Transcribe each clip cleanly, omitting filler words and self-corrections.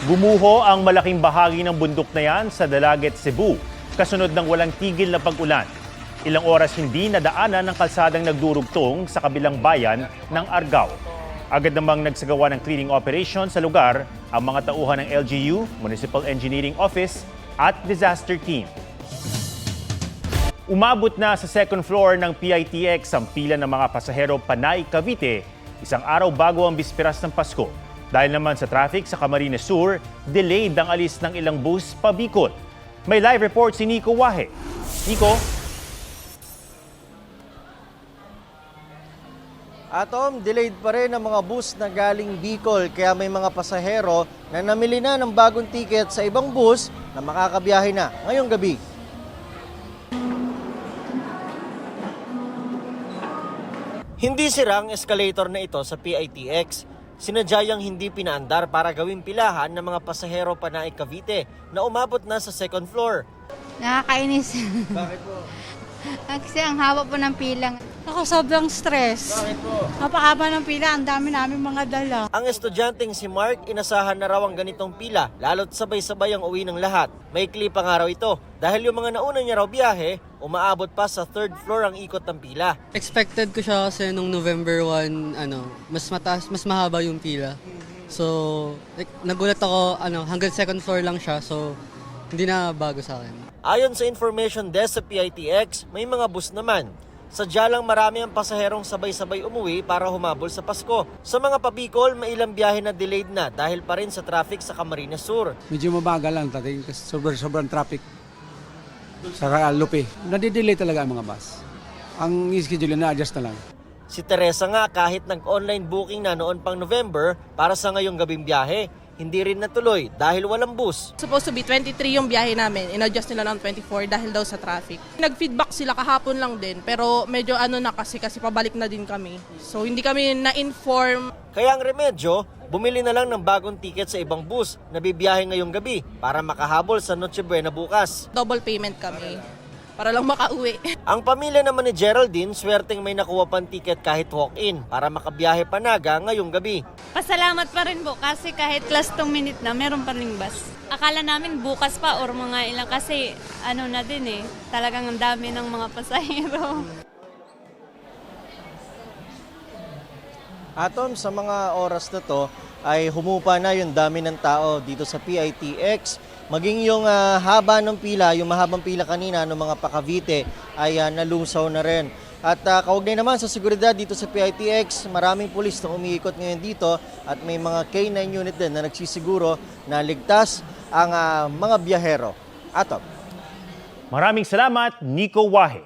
Gumuho ang malaking bahagi ng bundok na yan sa Dalaget, Cebu, kasunod ng walang tigil na pag-ulan. Ilang oras hindi nadaanan ng kalsadang nagdurugtong sa kabilang bayan ng Argao. Agad namang nagsagawa ng cleaning operation sa lugar ang mga tauhan ng LGU, Municipal Engineering Office at Disaster Team. Umabot na sa second floor ng PITX ang pila ng mga pasahero Panay, Cavite, isang araw bago ang bisperas ng Pasko. Dahil naman sa traffic sa Camarines Sur, delayed ang alis ng ilang bus pa Bicol. May live report si Nico Wahe. Nico? Atom, delayed pa rin ang mga bus na galing Bicol kaya may mga pasahero na namili na ng bagong tiket sa ibang bus na makakabiyahe na ngayong gabi. Hindi sira ang escalator na ito sa PITX. Sinadyang hindi pinaandar para gawing pilahan ng mga pasahero Panay, Cavite na umabot na sa second floor. Nakakainis. Bakit po? Kasi ang haba po ng pilang. Ako, sobrang stress. Bakit po? Napakaba ng pila, ang dami namin mga dala. Ang estudyanteng si Mark, inasahan na raw ang ganitong pila, lalo't sabay-sabay ang uwi ng lahat. May clip ang araw ito, dahil yung mga nauna niya raw biyahe, umaabot pa sa third floor ang ikot ng pila. Expected ko siya kasi nung November 1, mas mataas, mas mahaba yung pila. So, nagulat ako, hanggang second floor lang siya, so hindi na bago sa akin. Ayon sa information desk sa PITX, may mga bus naman. Sadya lang marami ang pasaherong sabay-sabay umuwi para humabol sa Pasko. Sa mga pabikol, may ilang biyahe na delayed na dahil pa rin sa traffic sa Camarines Sur. Medyo mabagal lang kasi sobrang traffic sa Lupi. Nadidelay talaga ang mga bus. Ang schedule na adjust na lang. Si Teresa nga kahit nag-online booking na noon pang November para sa ngayong gabing biyahe, hindi rin natuloy dahil walang bus. Supposed to be 23 yung biyahe namin, in-adjust nila ng 24 dahil daw sa traffic. Nag-feedback sila kahapon lang din, pero medyo na kasi pabalik na din kami. So hindi kami na-inform. Kaya ang remedyo, bumili na lang ng bagong ticket sa ibang bus na bibiyahe ngayong gabi para makahabol sa Noche Buena bukas. Double payment kami para lang makauwi. Ang pamilya naman ni Geraldine, swerteng may nakuha pang ticket kahit walk-in para makabiyahe pa Naga ngayong gabi. Pasalamat pa rin po kasi kahit last 2 minute na, meron pa ring bus. Akala namin bukas pa or mga ilang kasi na din talagang ang dami ng mga pasahero. Atom, sa mga oras na to ay humupa na yung dami ng tao dito sa PITX. Maging yung haba ng pila, yung mahabang pila kanina ng mga pa-Cavite ay nalusaw na rin. At kaugnay naman sa seguridad dito sa PITX, maraming pulis na umiikot ngayon dito at may mga K9 unit din na nagsisiguro na ligtas ang mga biyahero. Atom. Maraming salamat, Nico Wahe.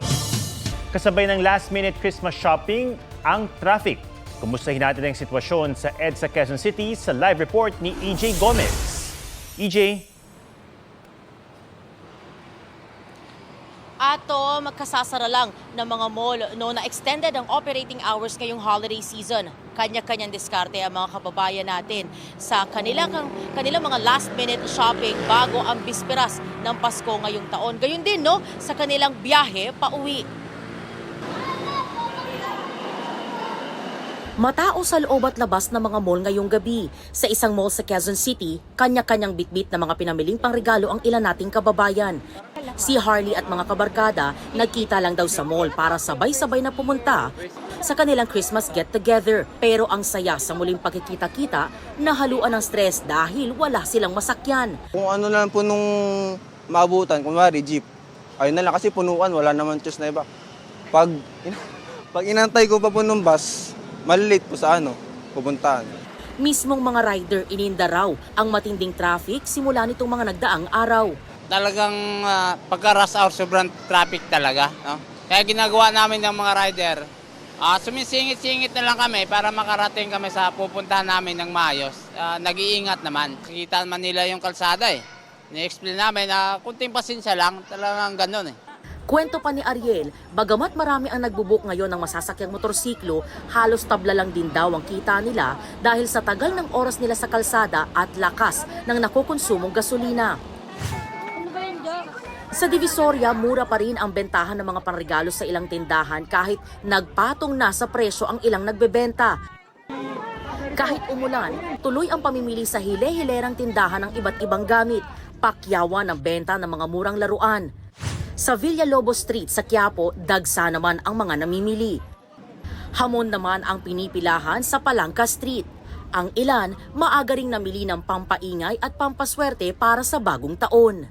Kasabay ng last-minute Christmas shopping, ang traffic. Kumustahin natin ang sitwasyon sa EDSA Quezon City sa live report ni EJ Gomez. EJ? Ato, magkasasara lang ng mga mall na extended ang operating hours ngayong holiday season. Kanya-kanyang diskarte ang mga kababayan natin sa kanilang mga last-minute shopping bago ang bisperas ng Pasko ngayong taon. Gayun din sa kanilang biyahe pauwi. Matao sa loob at labas ng mga mall ngayong gabi. Sa isang mall sa Quezon City, kanya-kanyang bitbit na mga pinamiling pangregalo ang ilan nating kababayan. Si Harley at mga kabarkada nagkita lang daw sa mall para sabay-sabay na pumunta sa kanilang Christmas get-together. Pero ang saya sa muling pagkikita-kita, nahaluan ng stress dahil wala silang masakyan. Kung ano lang po nung maabutan, kunwari jeep, ayun na lang kasi punuan, wala naman choose na iba. Pag inantay ko pa po nung bus, malilate po sa pupuntahan. Mismong mga rider ininda raw ang matinding traffic simula nitong mga nagdaang araw. Talagang pagka-rush hour, sobrang traffic talaga. No? Kaya ginagawa namin ng mga rider, sumisingit-singit na lang kami para makarating kami sa pupuntahan namin ng maayos. Nag-iingat naman. Kita naman nila yung kalsada Ni-explain namin na kunting pasensya lang, talagang ganun Kwento pa ni Ariel, bagamat marami ang nagbubuk ngayon ng masasakyang motorsiklo, halos tabla lang din daw ang kita nila dahil sa tagal ng oras nila sa kalsada at lakas ng nakukonsumong gasolina. Sa Divisoria, mura pa rin ang bentahan ng mga panregalo sa ilang tindahan kahit nagpatong na sa presyo ang ilang nagbebenta. Kahit umulan, tuloy ang pamimili sa hile-hilerang tindahan ng iba't ibang gamit, pakyawan ng benta ng mga murang laruan. Sa Villalobos Street sa Quiapo, dagsa naman ang mga namimili. Hamon naman ang pinipilahan sa Palangka Street. Ang ilan, maaga ring namili ng pampaingay at pampaswerte para sa bagong taon.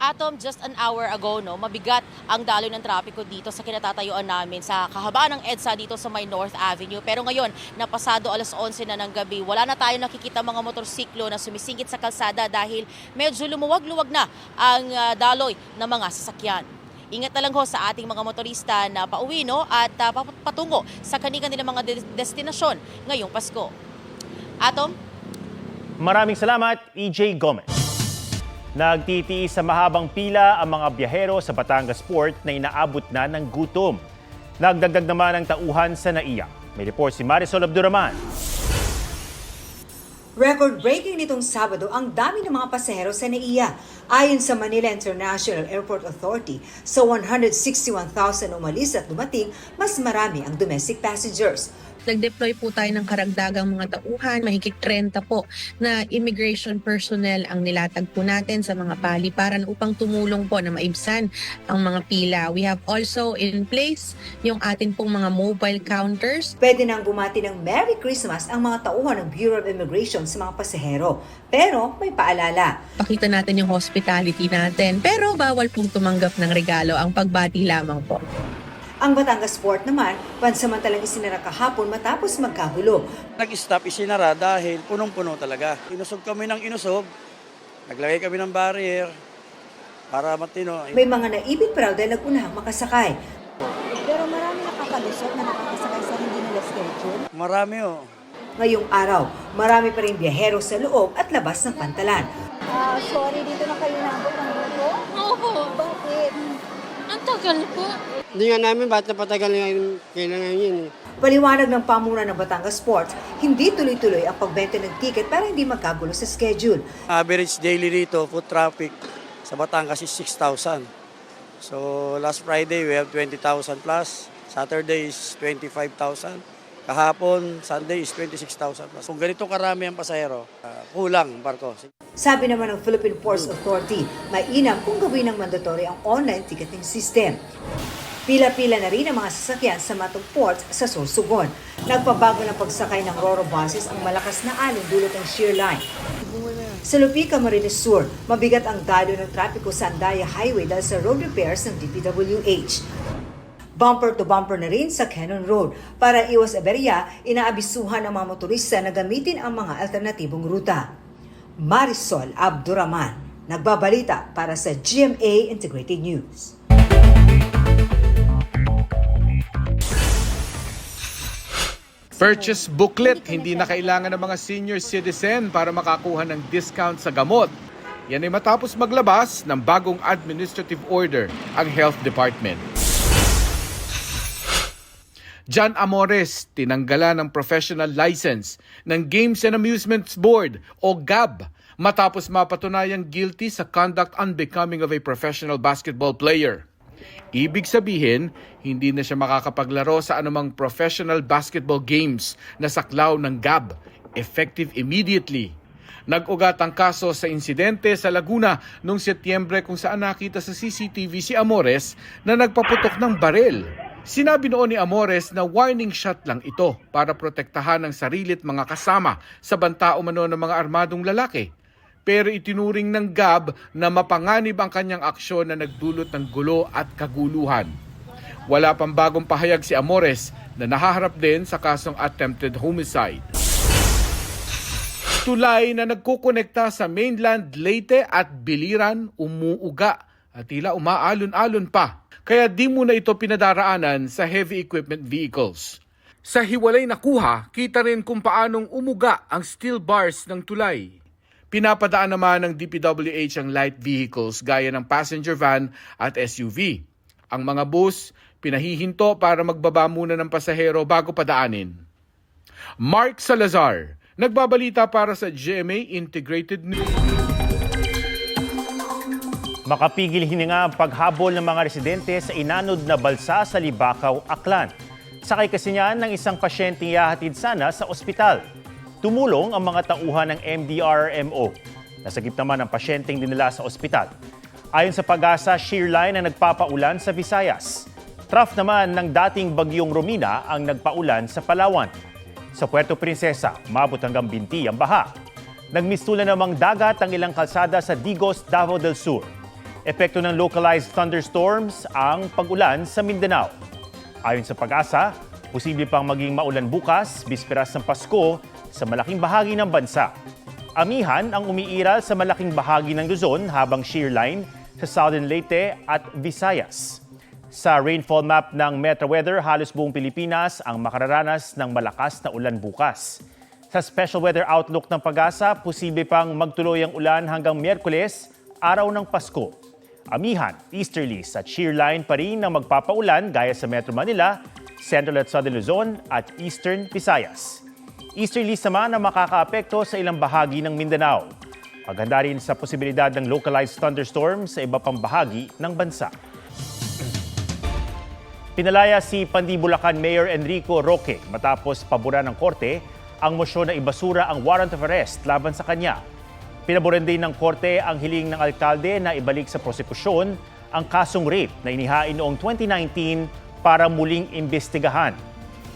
Atom, just an hour ago, mabigat ang daloy ng trapiko dito sa kinatatayuan namin sa kahabaan ng EDSA dito sa may North Avenue. Pero ngayon, napasado alas 11 na ng gabi, wala na tayo nakikita mga motorsiklo na sumisingit sa kalsada dahil medyo lumuwag-luwag na ang daloy ng mga sasakyan. Ingat na lang ho sa ating mga motorista na pauwi at patungo sa kanilang mga destinasyon ngayong Pasko. Atom? Maraming salamat, EJ Gomez. Nagtitiis sa mahabang pila ang mga biyahero sa Batangas Port na inaabot na ng gutom. Nagdagdag naman ang tauhan sa NAIA. May report si Marisol Abduraman. Record-breaking nitong Sabado ang dami ng mga pasahero sa NAIA. Ayon sa Manila International Airport Authority, sa 161,000 umalis at dumating, mas marami ang domestic passengers. Nag-deploy po tayo ng karagdagang mga tauhan, mahigit 30 po na immigration personnel ang nilatag po natin sa mga paliparan upang tumulong po na maibsan ang mga pila. We have also in place yung atin pong mga mobile counters. Pwede nang bumati ng Merry Christmas ang mga tauhan ng Bureau of Immigration sa mga pasahero. Pero may paalala. Pakita natin yung hospitality natin, pero bawal pong tumanggap ng regalo, ang pagbati lamang po. Ang Batangas Port naman, pansamantalang isinara kahapon matapos magkagulo. Nag-stop, isinara dahil punong-puno talaga. Inusog kami ng inusog, naglagay kami ng barrier para matino. May mga naibig pa raw dahil nag-unahang makasakay. Pero marami nakakalusot na nakakasakay sa hindi nila schedule. Marami Ngayong araw, marami pa rin biyahero sa loob at labas ng pantalan. Sorry, dito na kayo nabot ng grupo? Oo. Bakit? Ang tagal po. Hindi nga namin ba't napatagal kailangan yun. Paliwanag ng pamunuan ng Batangas Ports, hindi tuloy-tuloy ang pagbenta ng ticket para hindi magkagulo sa schedule. Average daily rito, foot traffic sa Batangas is 6,000. So last Friday we have 20,000 plus, Saturday is 25,000. Kahapon, Sunday is 26,000 plus. Kung ganito karami ang pasahero, kulang barko. Sabi naman ng Philippine Ports Authority, mainam kung gawin ng mandatory ang online ticketing system. Pila-pila na rin ang mga sasakyan sa matong ports sa Sorsogon. Nagpabago ng pagsakay ng Roro buses ang malakas na alon dulot ng shear line. Sa Lupi, Camarines Sur, mabigat ang dalo ng trapiko sa Andaya Highway dahil sa road repairs ng DPWH. Bumper-to-bumper na rin sa Cannon Road. Para iwas aberya, inaabisuhan ang mga motorista na gamitin ang mga alternatibong ruta. Marisol Abduraman, nagbabalita para sa GMA Integrated News. Purchase booklet, hindi na kailangan ng mga senior citizen para makakuha ng discount sa gamot. Yan ay matapos maglabas ng bagong administrative order ang Health Department. John Amores, tinanggalan ng professional license ng Games and Amusements Board o GAB matapos mapatunayang guilty sa conduct unbecoming of a professional basketball player. Ibig sabihin, hindi na siya makakapaglaro sa anumang professional basketball games na saklaw ng GAB, effective immediately. Nag-ugat ang kaso sa insidente sa Laguna noong Setyembre kung saan nakita sa CCTV si Amores na nagpaputok ng baril. Sinabi noon ni Amores na warning shot lang ito para protektahan ang sarili at mga kasama sa banta umano ng mga armadong lalaki. Pero itinuring ng GAB na mapanganib ang kanyang aksyon na nagdulot ng gulo at kaguluhan. Wala pang bagong pahayag si Amores na nahaharap din sa kasong attempted homicide. Tulay na nagkukonekta sa mainland Leyte at Biliran umuuga at tila umaalon-alon pa. Kaya di muna ito pinadaraanan sa heavy equipment vehicles. Sa hiwalay na kuha, kita rin kung paanong umuga ang steel bars ng tulay. Pinapadaan naman ng DPWH ang light vehicles gaya ng passenger van at SUV. Ang mga bus, pinahihinto para magbaba muna ng pasahero bago padaanin. Mark Salazar, nagbabalita para sa GMA Integrated News. Makapigil hininga ang paghabol ng mga residente sa inanod na balsa sa Libakaw, Aklan. Sakay kasi niyan ng isang pasyenteng ihahatid sana sa ospital. Tumulong ang mga tauhan ng MDRMO. Nasagip naman ang pasyenteng dinala sa ospital. Ayon sa Pag-asa, shear line ang nagpapaulan sa Visayas. Trough naman ng dating bagyong Romina ang nagpaulan sa Palawan. Sa Puerto Princesa, mabot hanggang Binti ang baha. Nagmistulan namang dagat ang ilang kalsada sa Digos, Davao del Sur. Epekto ng localized thunderstorms ang pag-ulan sa Mindanao. Ayon sa Pag-asa, posible pang maging maulan bukas, bisperas ng Pasko, sa malaking bahagi ng bansa. Amihan ang umiiral sa malaking bahagi ng Luzon habang shear line sa Southern Leyte at Visayas. Sa rainfall map ng Metro Weather, halos buong Pilipinas ang makararanas ng malakas na ulan bukas. Sa special weather outlook ng Pag-asa, posible pang magtuloy ang ulan hanggang Miyerkules, araw ng Pasko. Amihan, easterlies at shear line pa rin ang magpapaulan gaya sa Metro Manila, Central at Southern Luzon at Eastern Visayas. Easterlies naman ang makakaapekto sa ilang bahagi ng Mindanao. Maganda rin sa posibilidad ng localized thunderstorms sa iba pang bahagi ng bansa. Pinalaya si Pandi Bulacan Mayor Enrico Roque matapos paboran ng korte ang mosyon na ibasura ang warrant of arrest laban sa kanya. Pinaboran din ng korte ang hiling ng alkalde na ibalik sa prosekusyon ang kasong rape na inihain noong 2019 para muling imbestigahan.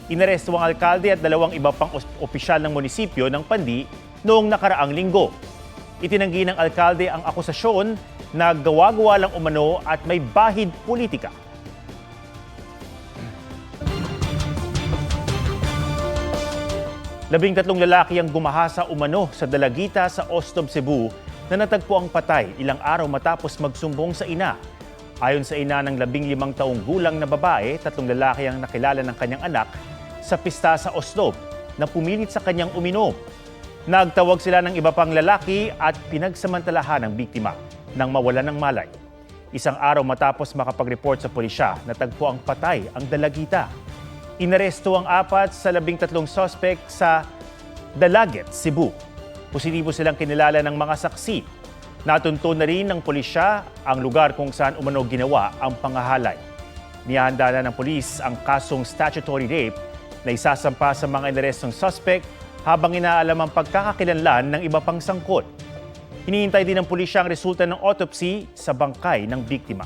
Inaresto ang alkalde at 2 iba pang opisyal ng munisipyo ng Pandi noong nakaraang linggo. Itinanggi ng alkalde ang akusasyon na gawa-gawa lang umano at may bahid politika. Labing-tatlong lalaki ang gumahasa umano sa Dalagita sa Ostob, Cebu na natagpo ang patay ilang araw matapos magsumbong sa ina. Ayon sa ina ng 15 taong gulang na babae, 3 lalaki ang nakilala ng kanyang anak sa pista sa Ostob na pumilit sa kanyang uminom. Nagtawag sila ng iba pang lalaki at pinagsamantalahan ng biktima nang mawalan ng malay. Isang araw matapos makapag-report sa pulisya, natagpo ang patay ang Dalagita. Inaresto ang 4 sa 13 suspect sa Dalaget, Cebu. Positibo silang kinilala ng mga saksi. Natunto na rin ng pulisya ang lugar kung saan umano ginawa ang pangahalay. Nihanda na ng pulis ang kasong statutory rape na isasampa sa mga inarestong suspect habang inaalam ang pagkakakilanlan ng iba pang sangkot. Hinihintay din ng pulisya ang resulta ng autopsy sa bangkay ng biktima.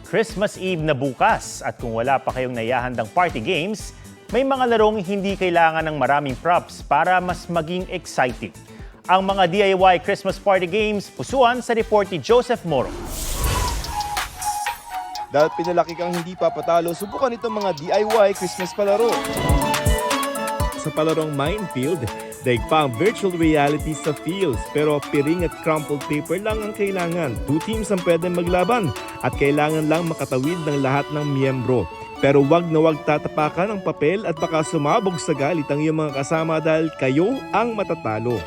Christmas Eve na bukas at kung wala pa kayong naihahandang party games, may mga larong hindi kailangan ng maraming props para mas maging exciting. Ang mga DIY Christmas party games, pusuan sa report ni Joseph Moro. Dahil pinalaki kang hindi papatalo, subukan itong mga DIY Christmas palaro. Sa palarong Minefield, daig pa ang virtual reality sa fields, pero piring at crumpled paper lang ang kailangan. 2 teams ang pwede maglaban at kailangan lang makatawid ng lahat ng miyembro. Pero wag na wag tatapakan ang papel at baka sumabog sa galit ang iyong mga kasama dahil kayo ang matatalo.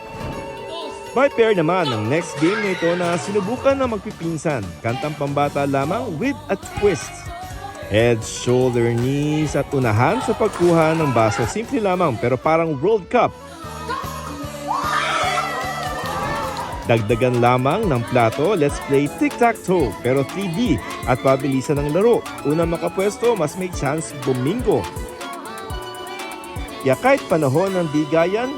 By pair naman ang next game na ito na sinubukan na magpipinsan. Kantang pambata lamang with a twist. Head, shoulder, knees at unahan sa pagkuha ng baso. Simple lamang pero parang World Cup. Dagdagan lamang ng plato, let's play tic-tac-toe pero 3D at pabilisan ng laro. Unang makapwesto, mas may chance bumingo. Kaya kahit panahon ng bigayan,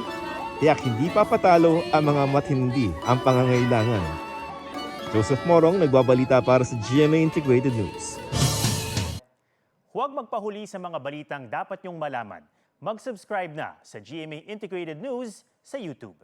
tiyak hindi papatalo ang mga matindi ang pangangailangan. Joseph Morong, nagbabalita para sa GMA Integrated News. Huwag magpahuli sa mga balitang dapat niyong malaman. Mag-subscribe na sa GMA Integrated News sa YouTube.